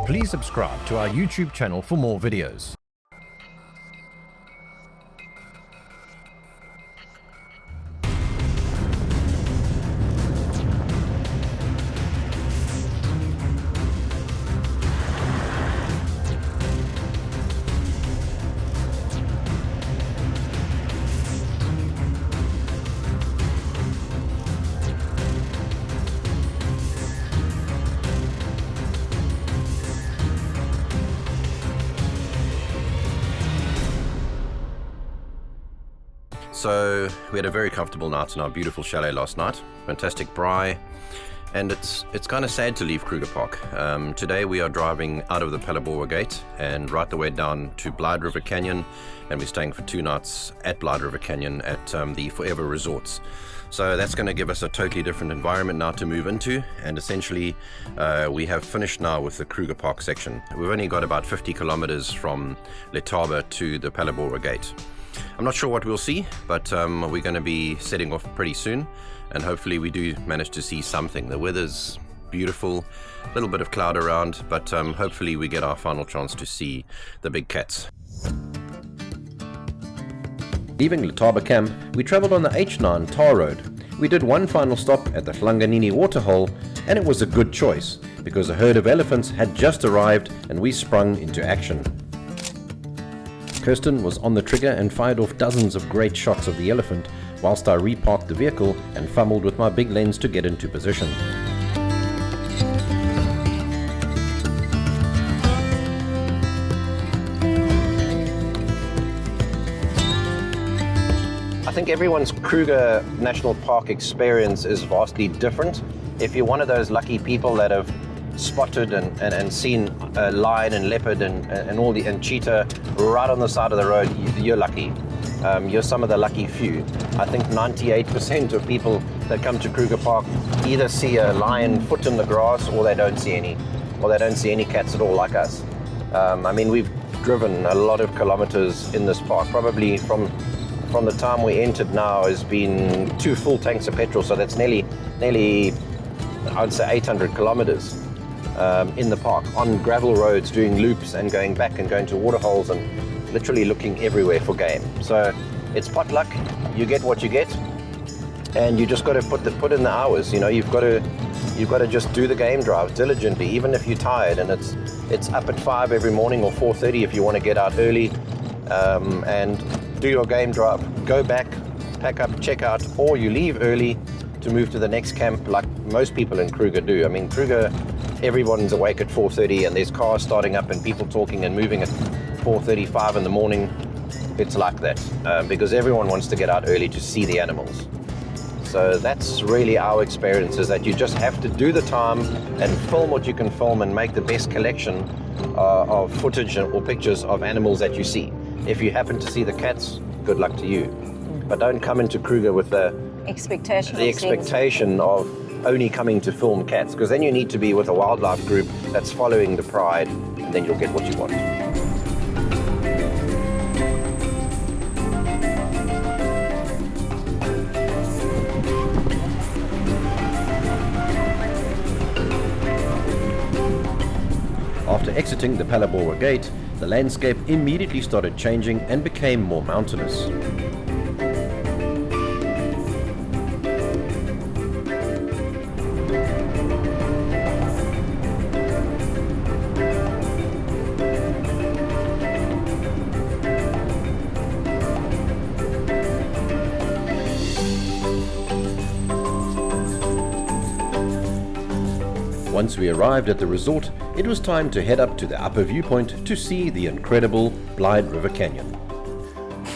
Please subscribe to our YouTube channel for more videos. So we had a very comfortable night in our beautiful chalet last night. Fantastic braai, and it's kind of sad to leave Kruger Park. Today we are driving out of the Phalaborwa Gate and right the way down to Blyde River Canyon, and we're staying for 2 nights at Blyde River Canyon at the Forever Resorts. So that's going to give us a totally different environment now to move into, and essentially we have finished now with the Kruger Park section. We've only got about 50 kilometers from Letaba to the Phalaborwa Gate. I'm not sure what we'll see, but we're going to be setting off pretty soon, and hopefully we do manage to see something. The weather's beautiful, a little bit of cloud around, but hopefully we get our final chance to see the big cats. Leaving Letaba camp, we travelled on the H9 tar road. We did one final stop at the Hlanganini Waterhole, and it was a good choice because a herd of elephants had just arrived and we sprung into action. Kirsten was on the trigger and fired off dozens of great shots of the elephant, whilst I reparked the vehicle and fumbled with my big lens to get into position. I think everyone's Kruger National Park experience is vastly different. If you're one of those lucky people that have spotted and seen a lion and leopard and cheetah right on the side of the road, you're lucky. You're some of the lucky few. I think 98% of people that come to Kruger Park either see a lion foot in the grass or they don't see any cats at all like us. I mean, we've driven a lot of kilometers in this park. Probably from the time we entered now has been 2 full tanks of petrol, so that's nearly I'd say 800 kilometers. In the park, on gravel roads, doing loops and going back and going to waterholes and literally looking everywhere for game. So it's potluck, you get what you get, and you just got to put in the hours. You know, you've got to just do the game drive diligently, even if you're tired, and it's up at 5 every morning or 4:30 if you want to get out early, and do your game drive, go back, pack up, check out, or you leave early to move to the next camp like most people in Kruger do. I mean, Kruger, everyone's awake at 4:30 and there's cars starting up and people talking and moving at 4:35 in the morning. It's like that because everyone wants to get out early to see the animals. So that's really our experience, is that you just have to do the time and film what you can film and make the best collection of footage or pictures of animals that you see. If you happen to see the cats, good luck to you. But don't come into Kruger with the expectation of only coming to film cats, because then you need to be with a wildlife group that's following the pride, and then you'll get what you want. After exiting the Phalaborwa Gate, the landscape immediately started changing and became more mountainous. Once we arrived at the resort, it was time to head up to the upper viewpoint to see the incredible Blyde River Canyon.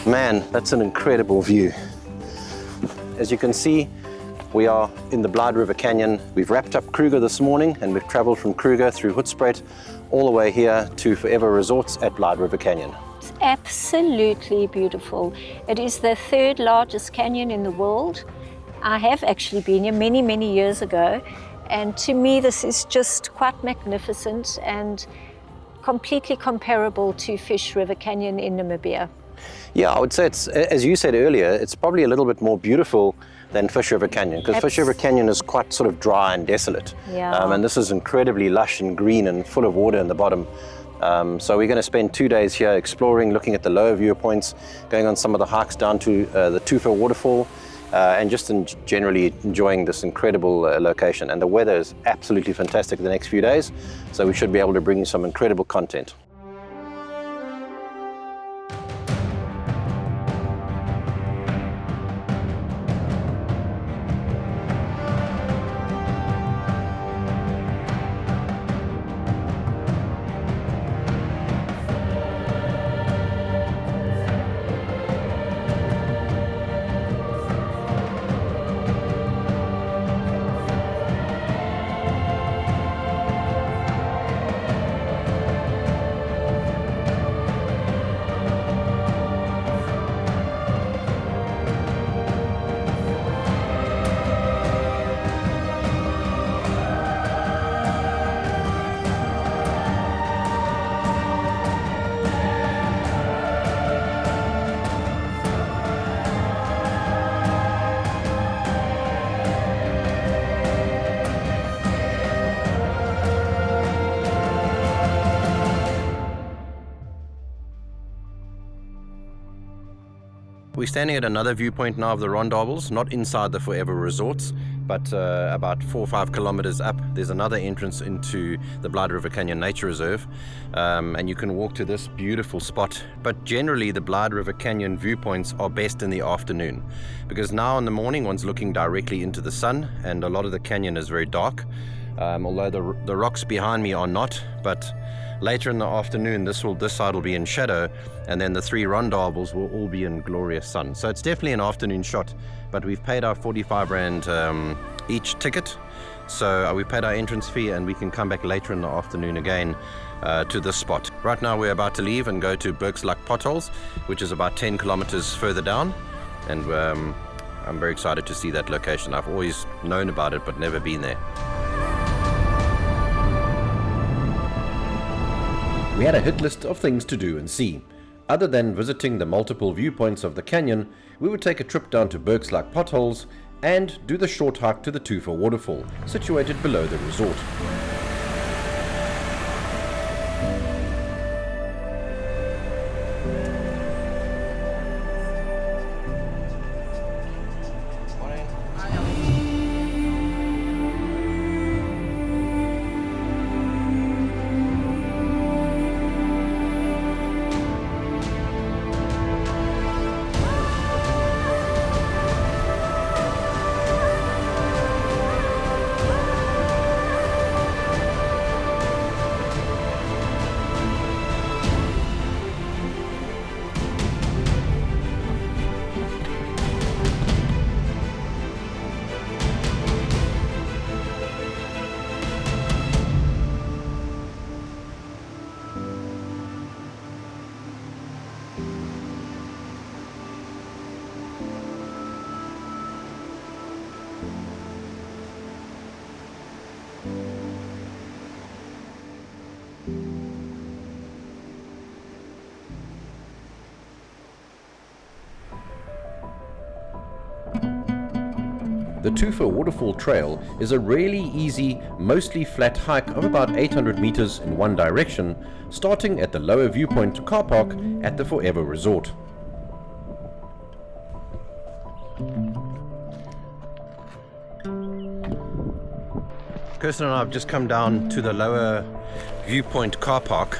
Man, that's an incredible view. As you can see, we are in the Blyde River Canyon. We've wrapped up Kruger this morning and we've traveled from Kruger through Hoedspruit all the way here to Forever Resorts at Blyde River Canyon. It's absolutely beautiful. It is the 3rd largest canyon in the world. I have actually been here many, many years ago. And to me, this is just quite magnificent and completely comparable to Fish River Canyon in Namibia. Yeah, I would say it's, as you said earlier, it's probably a little bit more beautiful than Fish River Canyon, because Fish River Canyon is quite sort of dry and desolate. Yeah. And this is incredibly lush and green and full of water in the bottom. So we're going to spend 2 days here exploring, looking at the lower viewpoints, going on some of the hikes down to the Tufa waterfall, and just generally enjoying this incredible location. And the weather is absolutely fantastic the next few days, so we should be able to bring you some incredible content. We're standing at another viewpoint now of the Rondables, not inside the Forever Resorts, but about 4 or 5 kilometers up. There's another entrance into the Blyde River Canyon Nature Reserve, and you can walk to this beautiful spot. But generally the Blyde River Canyon viewpoints are best in the afternoon, because now in the morning one's looking directly into the sun and a lot of the canyon is very dark, although the rocks behind me are not. But later in the afternoon this side will be in shadow, and then the 3 Rondables will all be in glorious sun. So it's definitely an afternoon shot, but we've paid our 45 Rand each ticket. So we paid our entrance fee and we can come back later in the afternoon again to this spot. Right now we're about to leave and go to Berg's Potholes, which is about 10 kilometers further down. And I'm very excited to see that location. I've always known about it, but never been there. We had a hit list of things to do and see. Other than visiting the multiple viewpoints of the canyon, we would take a trip down to Berg's Potholes and do the short hike to the Tufa waterfall, situated below the resort. The Tufa Waterfall Trail is a really easy, mostly flat hike of about 800 meters in one direction, starting at the lower viewpoint car park at the Forever Resort. Kirsten and I have just come down to the lower viewpoint car park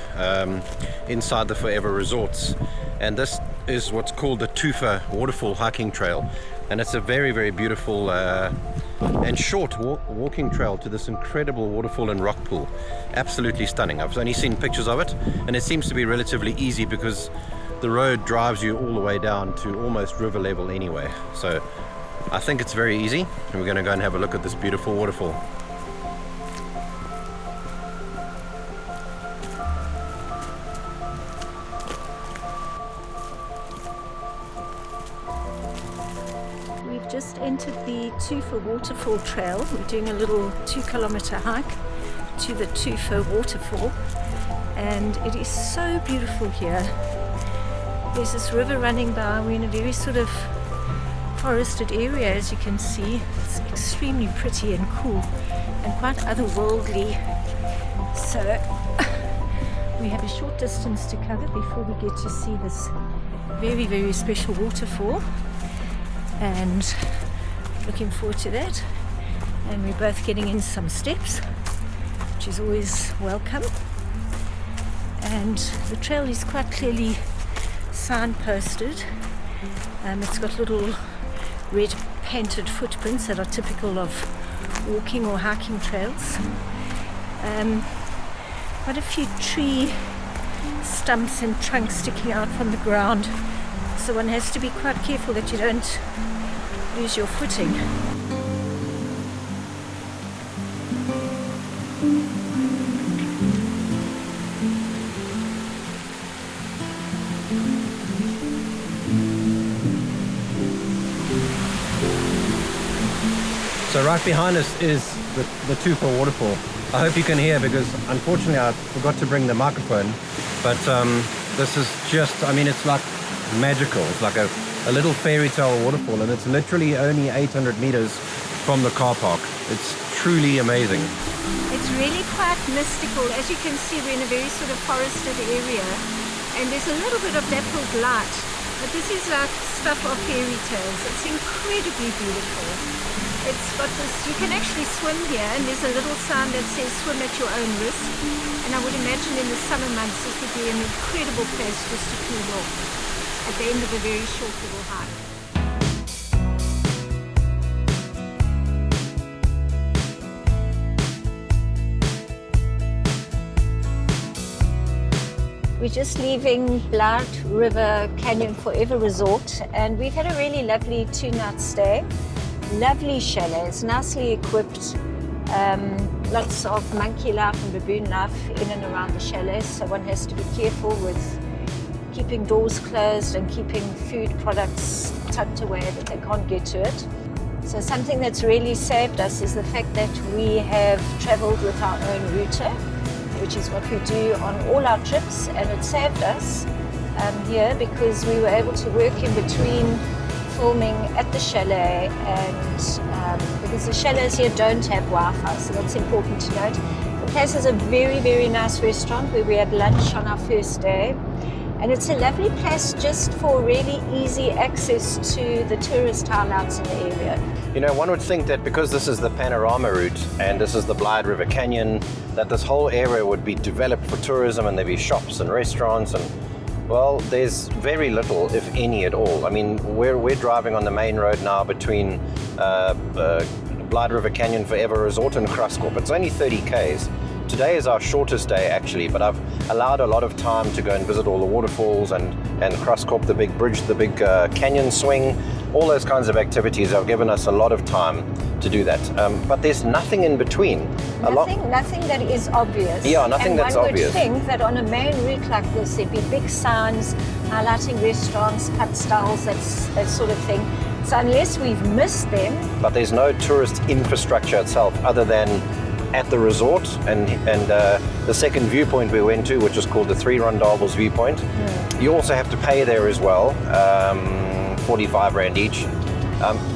inside the Forever Resorts, and this is what's called the Tufa Waterfall hiking trail, and it's a very, very beautiful and short walking trail to this incredible waterfall and rock pool. Absolutely stunning. I've only seen pictures of it, and it seems to be relatively easy because the road drives you all the way down to almost river level anyway. So I think it's very easy, and we're going to go and have a look at this beautiful waterfall. Just entered the Tufa Waterfall Trail. We're doing a little 2-kilometer hike to the Tufa Waterfall, and it is so beautiful here. There's this river running by. We're in a very sort of forested area, as you can see. It's extremely pretty and cool and quite otherworldly. So we have a short distance to cover before we get to see this very, very special waterfall, and looking forward to that. And we're both getting in some steps, which is always welcome. And the trail is quite clearly signposted. It's got little red painted footprints that are typical of walking or hiking trails. Quite a few tree stumps and trunks sticking out from the ground, so one has to be quite careful that you don't lose your footing. So right behind us is the Tufa waterfall. I hope you can hear, because unfortunately I forgot to bring the microphone, but this is just, I mean, it's like magical. It's like a little fairy tale waterfall, and it's literally only 800 meters from the car park. It's truly amazing. It's really quite mystical. As you can see, we're in a very sort of forested area, and there's a little bit of dappled light, but this is like stuff of fairy tales. It's incredibly beautiful. It's got this, you can actually swim here, and there's a little sign that says swim at your own risk, and I would imagine in the summer months this would be an incredible place just to cool off at the end of a very short little hike. We're just leaving Blyde River Canyon Forever Resort, and we've had a really lovely 2-night stay. Lovely chalets, nicely equipped, lots of monkey life and baboon life in and around the chalets, so one has to be careful with keeping doors closed and keeping food products tucked away that they can't get to it. So something that's really saved us is the fact that we have travelled with our own router, which is what we do on all our trips, and it saved us here because we were able to work in between filming at the chalet, and because the chalets here don't have Wi-Fi, so that's important to note. The place is a very, very nice restaurant where we had lunch on our first day, and it's a lovely place just for really easy access to the tourist highlights in the area. You know, one would think that because this is the panorama route and this is the Blyde River Canyon, that this whole area would be developed for tourism and there'd be shops and restaurants, and well, there's very little, if any at all. I mean, we're driving on the main road now between Blyde River Canyon Forever Resort and Graskop. It's only 30 k's. Today is our shortest day actually, but I've allowed a lot of time to go and visit all the waterfalls and Graskop, the big bridge, the big canyon swing, all those kinds of activities have given us a lot of time to do that. But there's nothing in between. Nothing that is obvious. Yeah, nothing that's obvious. And one would think that on a main route like this, there'd be big signs highlighting restaurants, pub stalls, that sort of thing. So unless we've missed them. But there's no tourist infrastructure itself other than at the resort and the second viewpoint we went to, which is called the 3 Rondables viewpoint. You also have to pay there as well, 45 Rand each.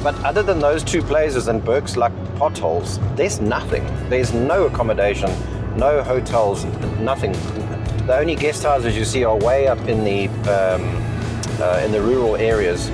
But other than those two places and Berg's like Potholes, there's nothing. There's no accommodation, no hotels, nothing. The only guest houses you see are way up in the rural areas.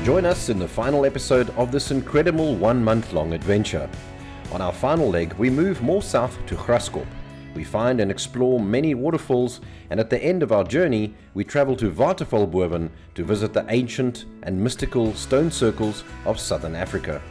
Join us in the final episode of this incredible 1-month-long adventure. On our final leg, we move more south to Graskop. We find and explore many waterfalls, and at the end of our journey, we travel to Waterfall to visit the ancient and mystical stone circles of southern Africa.